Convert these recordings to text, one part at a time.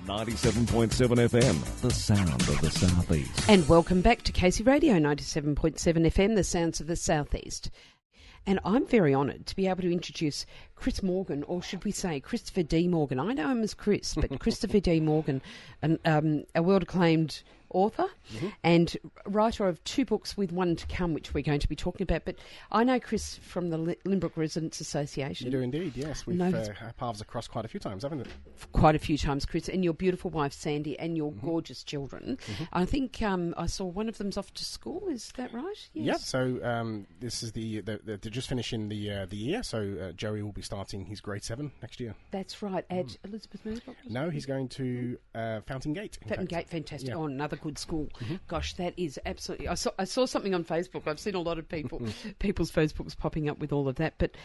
97.7 FM, the sound of the Southeast. And welcome back to Casey Radio 97.7 FM, the sounds of the Southeast. And I'm very honoured to be able to introduce Chris Morgan, or should we say Christopher D. Morgan. I know him as Chris, but Christopher D. Morgan, a world-acclaimed author and writer of 2 books with one to come, which we're going to be talking about. But I know Chris from the Limbrook Residents Association. You do indeed, yes. We've our paths across quite a few times, haven't we? Quite a few times, Chris, and your beautiful wife Sandy and your gorgeous children. I think I saw one of them's off to school. Is that right? Yes. Yeah. So this is they're just finishing the year. So Joey will be starting his grade 7 next year. That's right. At Elizabeth Murdoch? No, he's going to Fountain Gate. Fountain Gate, fantastic. Yeah. Oh, another good school. Gosh, that is absolutely. I saw something on Facebook. I've seen a lot of people's Facebooks popping up with all of that. But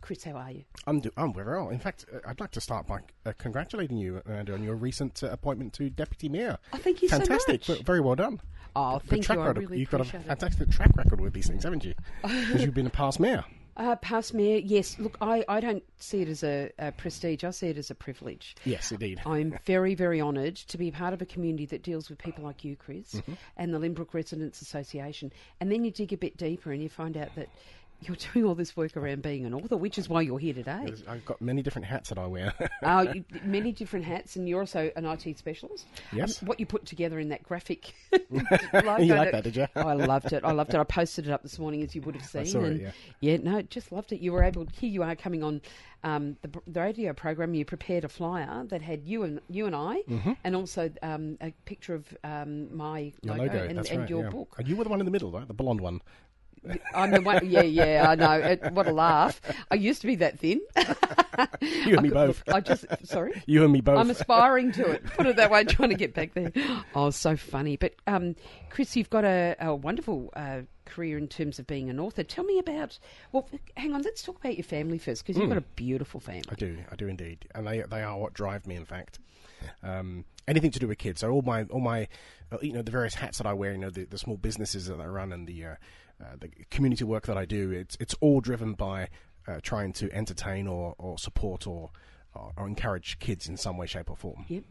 Chris, how are you? I'm very well. In fact, I'd like to start by congratulating you, Amanda, on your recent appointment to Deputy Mayor. Oh, thank you Fantastic. so much. Very well done. Oh, thank you. I really You've got a appreciate it. fantastic track record with these things, haven't you? Because you've been a past mayor. Past mayor, yes. Look, I don't see it as a prestige. I see it as a privilege. Yes, indeed. I'm very, very honoured to be part of a community that deals with people like you, Chris, and the Limbrook Residents Association. And then you dig a bit deeper and you find out that you're doing all this work around being an author, which is why you're here today. I've got many different hats that I wear. Many different hats, and you're also an IT specialist. Yes. What you put together in that graphic. You like that, did you? I loved it. I posted it up this morning, as you would have seen. I saw it, yeah. Yeah, no, just loved it. You were able. Here you are coming on the radio program. You prepared a flyer that had you and I, and also a picture of my Your logo that's and right, your yeah. book. And you were the one in the middle, right? The blonde one. I'm the one. Yeah, I know. What a laugh! I used to be that thin. You and me both. Sorry. You and me both. I'm aspiring to it. Put it that way. Trying to get back there. Oh, so funny. But Chris, you've got a wonderful career in terms of being an author. Tell me about. Well, hang on. Let's talk about your family first, because you've got a beautiful family. I do indeed, and they are what drive me. In fact, anything to do with kids. So all my the various hats that I wear, the small businesses that I run, and the community work that I do, it's all driven by trying to entertain or support or encourage kids in some way, shape or form. Yep.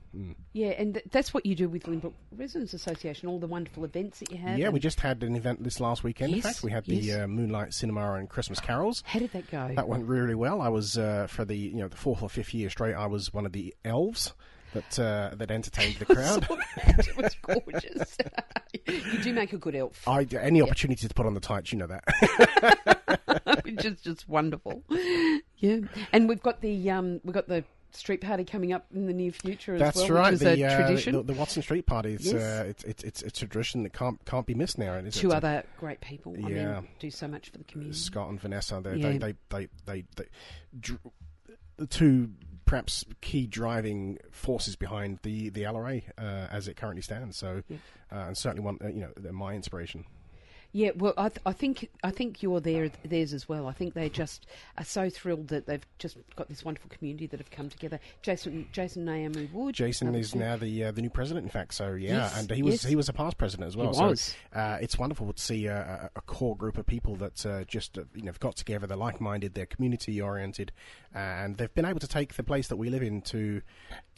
Yeah, and that's what you do with Limbrook Residents Association, all the wonderful events that you have. Yeah, we just had an event this last weekend. Yes, in fact, we had the Moonlight Cinema and Christmas Carols. How did that go? That went really well. I was, for the 4th or 5th year straight, I was one of the elves that entertained the crowd. It was gorgeous. You do make a good elf. Any opportunity to put on the tights, you know that. Which is just wonderful. Yeah, and we've got the street party coming up in the near future as well. That's right. Which is a tradition. The Watson Street Party. It's Yes. It's a tradition that can't be missed now. And Two other great people. Yeah. I mean, do so much for the community. Scott and Vanessa. Yeah. The two perhaps key driving forces behind the LRA as it currently stands. So, and certainly they're my inspiration. Yeah, well, I think you're theirs as well. I think they just are so thrilled that they've just got this wonderful community that have come together. Jason Naomi Wood. Jason is now the new president, in fact. So Yes, and he was a past president as well. He was. So it's wonderful to see a core group of people that have got together. They're like-minded, they're community-oriented, and they've been able to take the place that we live in to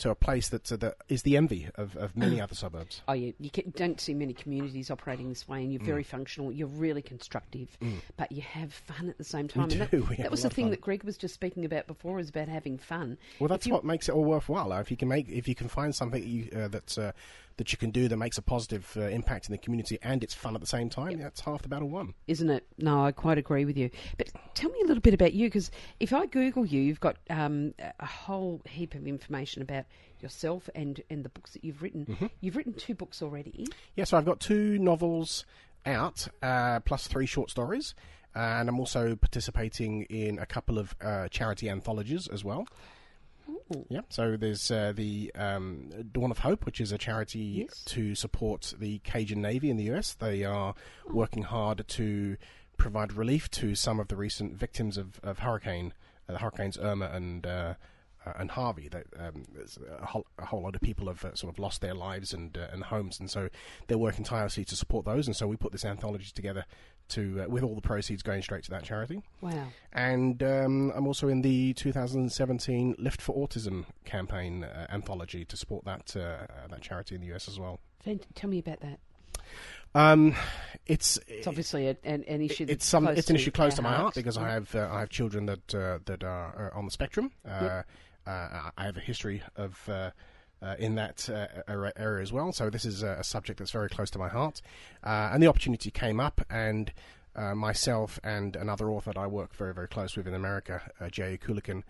a place that is the envy of many other suburbs. Oh, yeah, don't see many communities operating this way, and you're very functional. You're really constructive, but you have fun at the same time. We and do. That was the thing that Greg was just speaking about before, is about having fun. Well, that's what makes it all worthwhile. If you can find something that you can do that makes a positive impact in the community and it's fun at the same time, that's half the battle won. Isn't it? No, I quite agree with you. But tell me a little bit about you, because if I Google you, you've got a whole heap of information about yourself and the books that you've written. You've written 2 books already. Yeah, so I've got 2 novels out, plus 3 short stories, and I'm also participating in a couple of charity anthologies as well. Ooh. Yeah, so there's the Dawn of Hope, which is a charity to support the Cajun Navy in the US. They are working hard to provide relief to some of the recent victims of hurricanes Irma and and Harvey. That there's a whole lot of people have sort of lost their lives and homes, and so they're working tirelessly to support those. And so we put this anthology together with all the proceeds going straight to that charity. Wow! And I'm also in the 2017 Lift for Autism campaign anthology to support that charity in the US as well. Tell me about that. It's obviously an issue. It's an issue close to my heart because I have children that are on the spectrum. Yep. I have a history of in that area as well. So this is a subject that's very close to my heart, and the opportunity came up, and myself and another author that I work very, very close with in America, Jay Kulikin,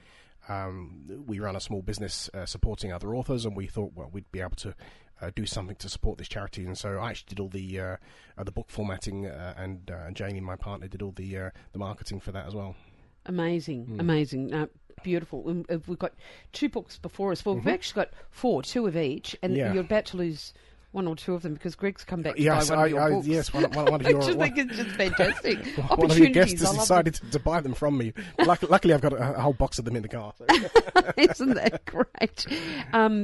we run a small business supporting other authors, and we thought, well, we'd be able to do something to support this charity. And so I actually did all the book formatting, and Jamie, my partner, did all the marketing for that as well. Amazing. Beautiful. We've got 2 books before us. Well, we've actually got 4, 2 of each, and you're about to lose 1 or 2 of them because Greg's come back to buy one of your books. Yes, one of your... I think it's just fantastic. One of your guests has decided to buy them from me. Luckily, I've got a whole box of them in the car. So. Isn't that great?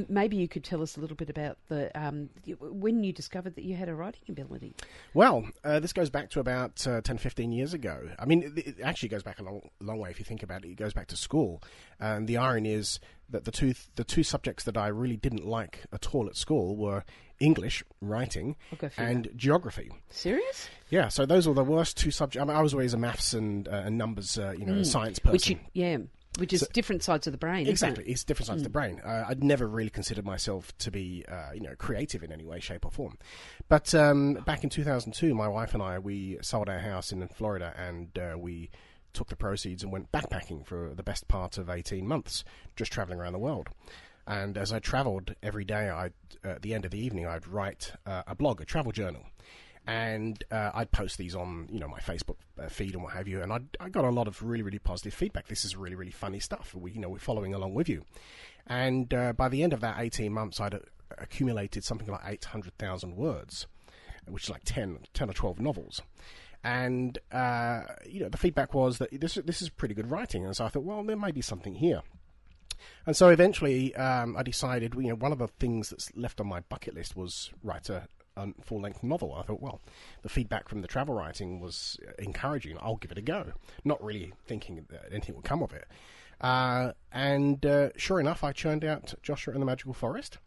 Maybe you could tell us a little bit about when you discovered that you had a writing ability. Well, this goes back to about 10, 15 years ago. I mean, it actually goes back a long way if you think about it. It goes back to school. And the irony is that the two subjects that I really didn't like at all at school were English, writing, and geography. Serious? Yeah, so those were the worst 2 subjects. I mean, I was always a maths and numbers, science person. Which is different sides of the brain, exactly, isn't it? It's different sides of the brain. I'd never really considered myself to be, creative in any way, shape or form. But back in 2002, my wife and I, we sold our house in Florida, and we took the proceeds and went backpacking for the best part of 18 months, just traveling around the world. And as I travelled every day, at the end of the evening, I'd write a blog, a travel journal. And I'd post these on, my Facebook feed and what have you. And I got a lot of really, really positive feedback. This is really, really funny stuff. We're following along with you. And by the end of that 18 months, I'd accumulated something like 800,000 words, which is like 10 or 12 novels. And, the feedback was that this is pretty good writing. And so I thought, well, there may be something here. And so eventually I decided, one of the things that's left on my bucket list was write a full-length novel. I thought, well, the feedback from the travel writing was encouraging. I'll give it a go. Not really thinking that anything would come of it. And sure enough, I churned out Joshua and the Magical Forest.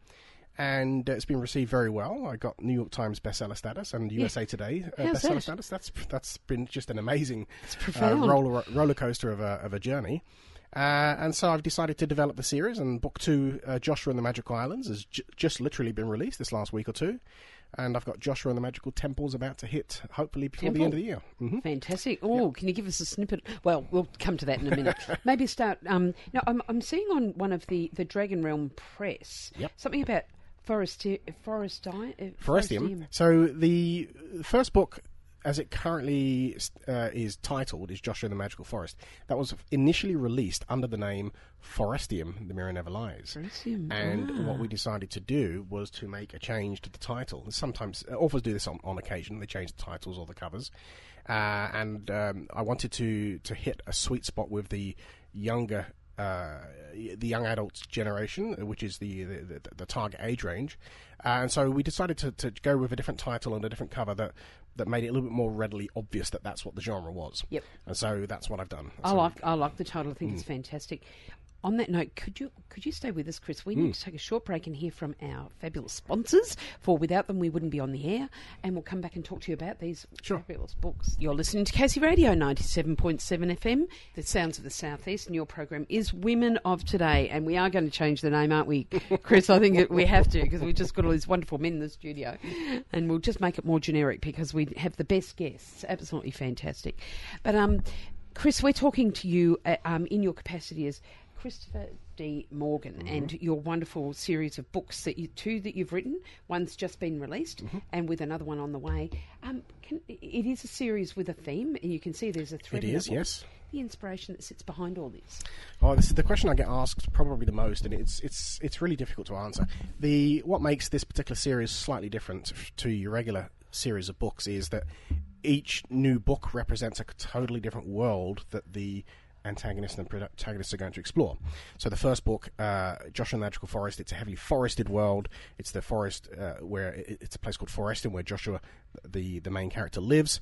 And it's been received very well. I got New York Times bestseller status and USA Today bestseller status. That's been just an amazing roller coaster of a journey. And so I've decided to develop the series, and book 2, Joshua and the Magical Islands, has just literally been released this last week or 2. And I've got Joshua and the Magical Temples about to hit, hopefully, before the end of the year. Mm-hmm. Fantastic. Oh, Can you give us a snippet? Well, we'll come to that in a minute. Maybe start... now, I'm seeing on one of the Dragon Realm Press, something about Forestium. So the first book, as it currently is titled, is Joshua and the Magical Forest. That was initially released under the name Forestium, The Mirror Never Lies. Forestium. And what we decided to do was to make a change to the title. Sometimes authors do this on occasion. They change the titles or the covers. And I wanted to hit a sweet spot with the young adult generation, which is the target age range. And so we decided to go with a different title and a different cover that made it a little bit more readily obvious that that's what the genre was. Yep. And so that's what I've done. I like the title. I think it's fantastic. On that note, could you stay with us, Chris? We need to take a short break and hear from our fabulous sponsors, for without them we wouldn't be on the air, and we'll come back and talk to you about these fabulous books. You're listening to Casey Radio 97.7 FM, the sounds of the Southeast, and your program is Women of Today, and we are going to change the name, aren't we, Chris? I think we have to, because we've just got all these wonderful men in the studio, and we'll just make it more generic because we have the best guests. Absolutely fantastic. But Chris, we're talking to you in your capacity as Christopher D. Morgan, and your wonderful series of books that you've written. One's just been released, and with another one on the way. It is a series with a theme, and you can see there's a thread. It is, yes. The inspiration that sits behind all this. Oh, this is the question I get asked probably the most, and it's really difficult to answer. What makes this particular series slightly different to your regular series of books is that each new book represents a totally different world that the antagonist and protagonist are going to explore. So the first book, Joshua and the Magical Forest, it's a heavily forested world. It's the forest where it's a place called Foreston where Joshua, the main character, lives.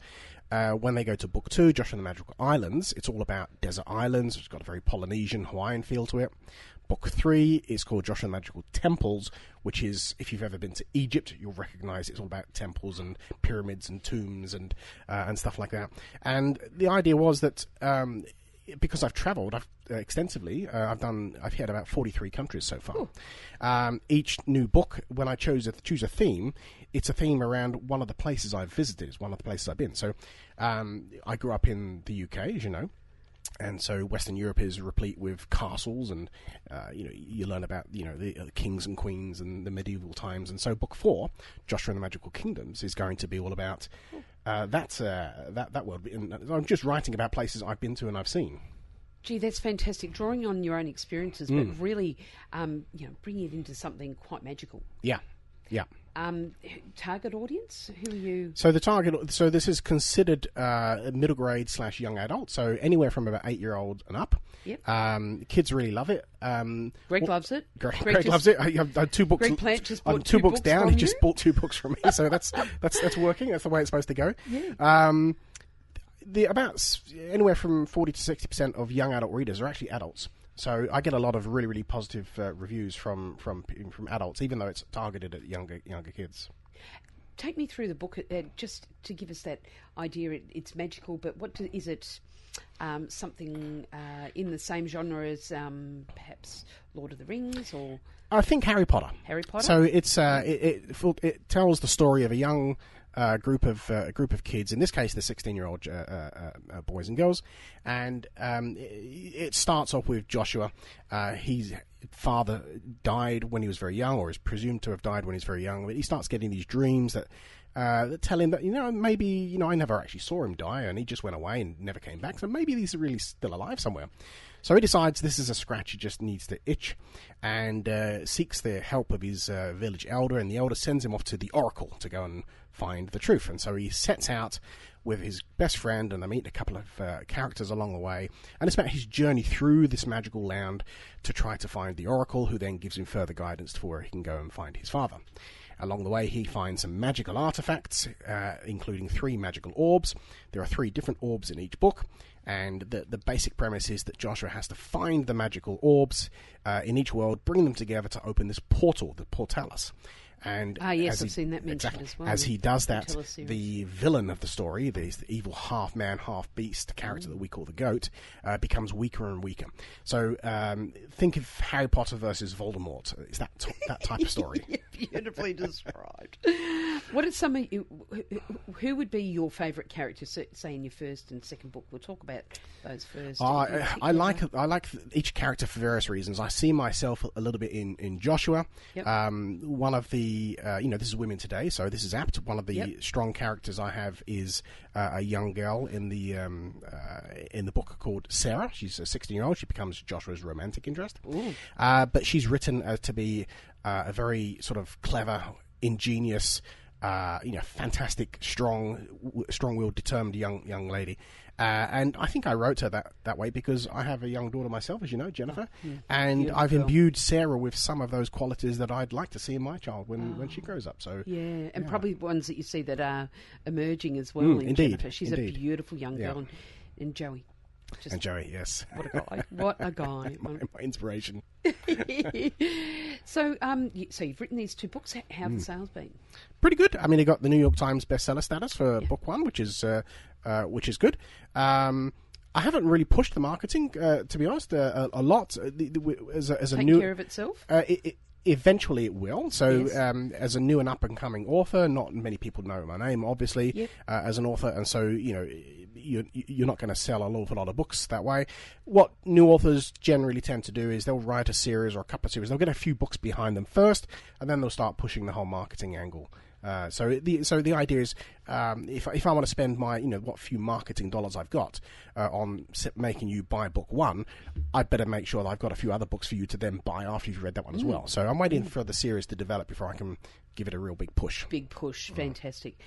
When they go to book 2, Joshua and the Magical Islands, it's all about desert islands. It's got a very Polynesian, Hawaiian feel to it. Book 3 is called Joshua and the Magical Temples, which is, if you've ever been to Egypt, you'll recognise it's all about temples and pyramids and tombs and stuff like that. And the idea was that because I've travelled extensively, I've hit about 43 countries so far. Each new book, when I choose a theme, it's a theme around one of the places I've visited. It's one of the places I've been. So I grew up in the UK, as you know. And so Western Europe is replete with castles, and you learn about the kings and queens and the medieval times. And so Book 4, Joshua and the Magical Kingdoms, is going to be all about that world. And I'm just writing about places I've been to and I've seen. Gee, that's fantastic. Drawing on your own experiences, but really, bringing it into something quite magical. Yeah. Target audience? Who are you? So this is considered middle grade / young adult. So anywhere from about 8-year-old and up. Yep. Kids really love it. Greg loves it. Greg loves it. I have 2 books. Greg Plant just bought 2 books down. He you? just bought 2 books from me. So that's working. That's the way it's supposed to go. Yeah. About anywhere from 40 to 60% of young adult readers are actually adults. So I get a lot of really, really positive reviews from adults, even though it's targeted at younger kids. Take me through the book, just to give us that idea. It's magical, but is it? Something in the same genre as perhaps Lord of the Rings, or I think Harry Potter. Harry Potter. So it's it tells the story of a young group of kids. In this case, the 16-year-old boys and girls, and it starts off with Joshua. His father died when he was very young, or is presumed to have died when he's very young. But he starts getting these dreams that tell him that maybe I never actually saw him die, and he just went away and never came back. So maybe he's really still alive somewhere. So he decides this is a scratch he just needs to itch, and seeks the help of his village elder, and the elder sends him off to the oracle to go and find the truth. And so he sets out with his best friend, and they meet a couple of characters along the way, and it's about his journey through this magical land to try to find the oracle, who then gives him further guidance to where he can go and find his father. Along the way, he finds some magical artifacts, including 3 magical orbs. There are 3 different orbs in each book, and the basic premise is that Joshua has to find the magical orbs in each world, bring them together to open this portal, the Portalis. And yes, I've seen that mentioned as well. As he does that, the villain of the story, the evil half-man, half-beast character that we call the Goat, becomes weaker and weaker. So think of Harry Potter versus Voldemort. It's that type of story. Beautifully described. What are some of you? Who would be your favourite characters? Say in your first and second book. We'll talk about those first. I like each character for various reasons. I see myself a little bit in Joshua. Yep. One of the this is women today, so this is apt. One of the strong characters I have is a young girl in the book called Sarah. She's a 16-year-old. She becomes Joshua's romantic interest. But she's written to be a very sort of clever, ingenious, fantastic, strong-willed, determined young lady. And I think I wrote her that way because I have a young daughter myself, as you know, Jennifer, and I've imbued Sarah with some of those qualities that I'd like to see in my child when she grows up. So probably ones that you see that are emerging as well. In Jennifer, she's a beautiful young girl, and Joey. And Joey, yes. What a guy! What a guy! my inspiration. So you've written these 2 books. How have the sales been? Pretty good. I mean, it got the New York Times bestseller status for book 1, which is good. I haven't really pushed the marketing, to be honest, a lot. As a new, care of itself. Eventually it will. So as a new and up-and-coming author, not many people know my name, obviously, as an author, and so, you're not going to sell an awful lot of books that way. What new authors generally tend to do is they'll write a series or a couple of series. They'll get a few books behind them first, and then they'll start pushing the whole marketing angle. So the idea is if I want to spend my, what few marketing dollars I've got on making you buy book one, I'd better make sure that I've got a few other books for you to then buy after you've read that one as well. So I'm waiting for the series to develop before I can give it a real big push. Big push, fantastic.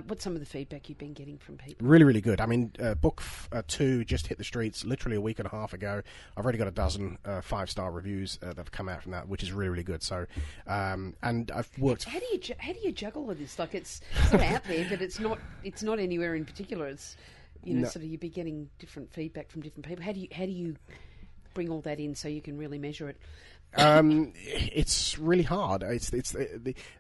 What's some of the feedback you've been getting from people? Really, really good. I mean, book 2 just hit the streets literally a week and a half ago. I've already got a dozen 5-star reviews that have come out from that, which is really, really good. So, and I've worked. How do you juggle all this? Like, it's sort of out there, but it's not anywhere in particular. It's sort of you'd be getting different feedback from different people. How do you bring all that in so you can really measure it? It's really hard.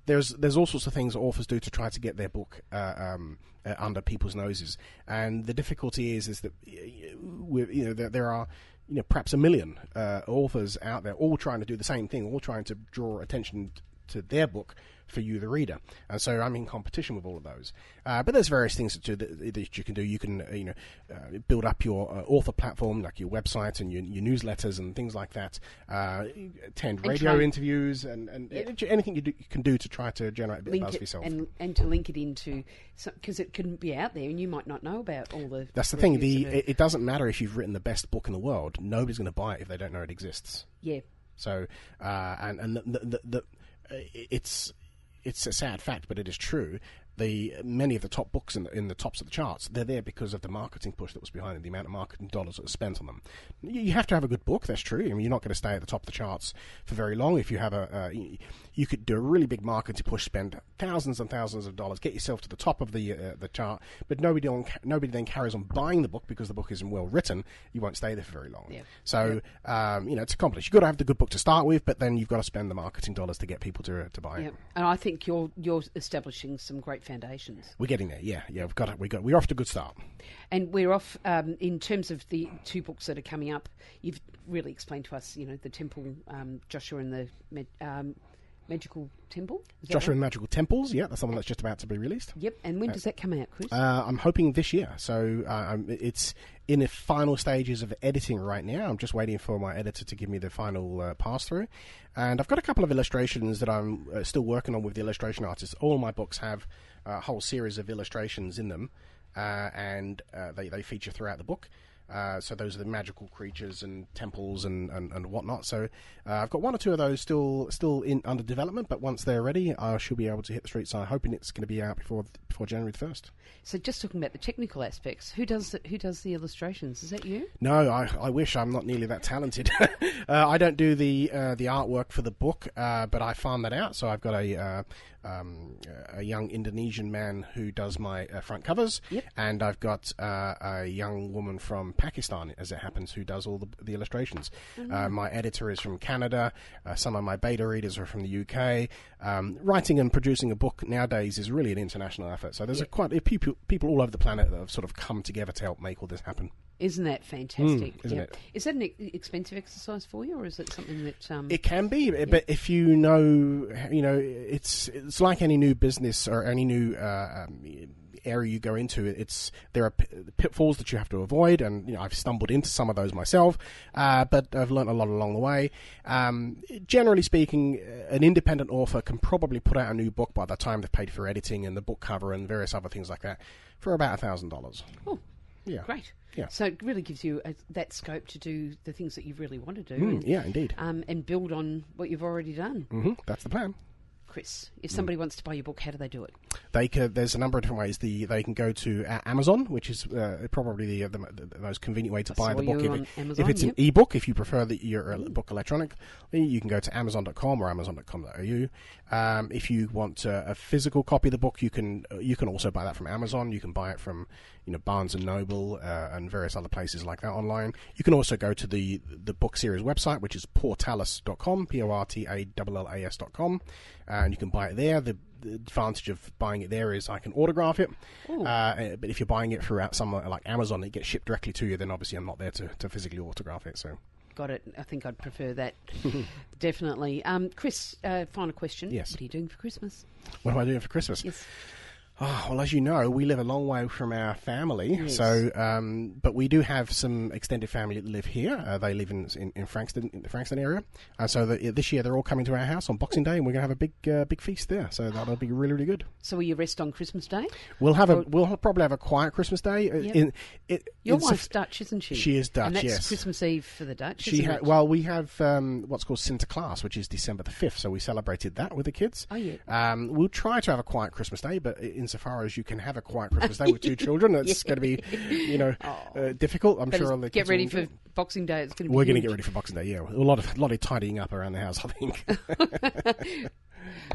There's all sorts of things authors do to try to get their book under people's noses, and the difficulty is that there are perhaps 1 million authors out there all trying to do the same thing, all trying to draw attention to their book for you, the reader, and so I'm in competition with all of those. But there's various things that you can do. You can build up your author platform, like your website and your newsletters and things like that. Attend radio interviews and anything you can do to try to generate a bit of buzz for yourself. And to link it into, because it couldn't be out there and you might not know about all the. That's the thing. It doesn't matter if you've written the best book in the world. Nobody's going to buy it if they don't know it exists. Yeah. So it's a sad fact, but it is true. Many of the top books in the tops of the charts, they're there because of the marketing push that was behind it, the amount of marketing dollars that was spent on them. You have to have a good book, that's true. I mean, you're not going to stay at the top of the charts for very long. If you have you could do a really big marketing push, spend thousands and thousands of dollars, get yourself to the top of the chart, but nobody then carries on buying the book because the book isn't well written. You won't stay there for very long. Yeah. So it's accomplished. You've got to have the good book to start with, but then you've got to spend the marketing dollars to get people to buy it. And I think you're establishing some great foundations. We're getting there, yeah. We're off to a good start. And we're off in terms of the 2 books that are coming up. You've really explained to us, the Temple, Joshua and the Magical Temple. Joshua and Magical Temples, yeah, that's the one that's just about to be released. Yep, and when does that come out, Chris? I'm hoping this year. So it's in the final stages of editing right now. I'm just waiting for my editor to give me the final pass-through. And I've got a couple of illustrations that I'm still working on with the illustration artist. All my books have a whole series of illustrations in them, and they feature throughout the book. So those are the magical creatures and temples and whatnot. So I've got 1 or 2 of those still under development, but once they're ready, I should be able to hit the streets. So I'm hoping it's going to be out before January 1st. So just talking about the technical aspects, who does the illustrations? Is that you? No, I wish. I'm not nearly that talented. I don't do the artwork for the book, but I farm that out. So I've got a young Indonesian man who does my front covers, and I've got a young woman from Pakistan, as it happens, who does all the illustrations. My editor is from Canada. Some of my beta readers are from the UK. Writing and producing a book nowadays is really an international effort. So there's quite a few people all over the planet that have sort of come together to help make all this happen. Isn't that fantastic? Isn't it? Is that an expensive exercise for you, or is it something that... It can be, but if you know, it's like any new business or any new area you go into. There are pitfalls that you have to avoid, and I've stumbled into some of those myself, but I've learned a lot along the way. Generally speaking, an independent author can probably put out a new book by the time they've paid for editing and the book cover and various other things like that for about $1,000. Oh, yeah, great. Yeah. So it really gives you that scope to do the things that you really want to do. Yeah, indeed. And build on what you've already done. Mm-hmm. That's the plan. Chris, if somebody wants to buy your book, how do they do it? There's a number of different ways. They can go to Amazon, which is probably the most convenient way to buy the book. If it's an ebook, if you prefer your book electronically, you can go to Amazon.com or Amazon.com.au. If you want a physical copy of the book, you can also buy that from Amazon. You can buy it from Barnes and Noble and various other places like that online. You can also go to the book series website, which is portalis.com, portallas.com, and you can buy it there. The advantage of buying it there is I can autograph it, but if you're buying it throughout somewhere like Amazon, it gets shipped directly to you, then obviously I'm not there to physically autograph it. So got it. I think I'd prefer that. Definitely. Chris, final question. Yes. What are you doing for Christmas? What am I doing for Christmas? Yes. Oh, well, as you know, we live a long way from our family, Yes. so but we do have some extended family that live here. They live in Frankston, in the Frankston area, so this year they're all coming to our house on Boxing Day, and we're going to have a big feast there. So that'll be really, really good. So will you rest on Christmas Day? We'll probably have a quiet Christmas Day. Yep. Your wife's Dutch, isn't she? She is Dutch. And that's yes. Christmas Eve for the Dutch. Well, we have what's called Sinterklaas, which is December the 5th. So we celebrated that with the kids. Oh yeah. We'll try to have a quiet Christmas Day, but insofar as you can have a quiet Christmas Day with two children, it's going to be, difficult. I'm sure. Get ready for Boxing Day. It's going to be. We're going to get ready for Boxing Day. Yeah, a lot of tidying up around the house, I think.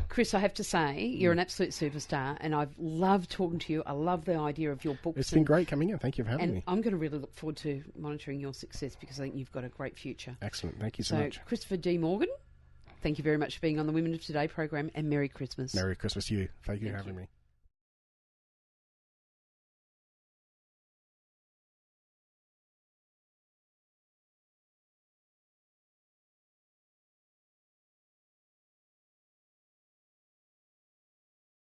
Chris, I have to say, you're an absolute superstar, and I've loved talking to you. I love the idea of your books. It's been great coming in. Thank you for having me. I'm going to really look forward to monitoring your success because I think you've got a great future. Excellent. Thank you so much. Christopher D. Morgan, thank you very much for being on the Women of Today program, and Merry Christmas. Merry Christmas to you. Thank you for having me.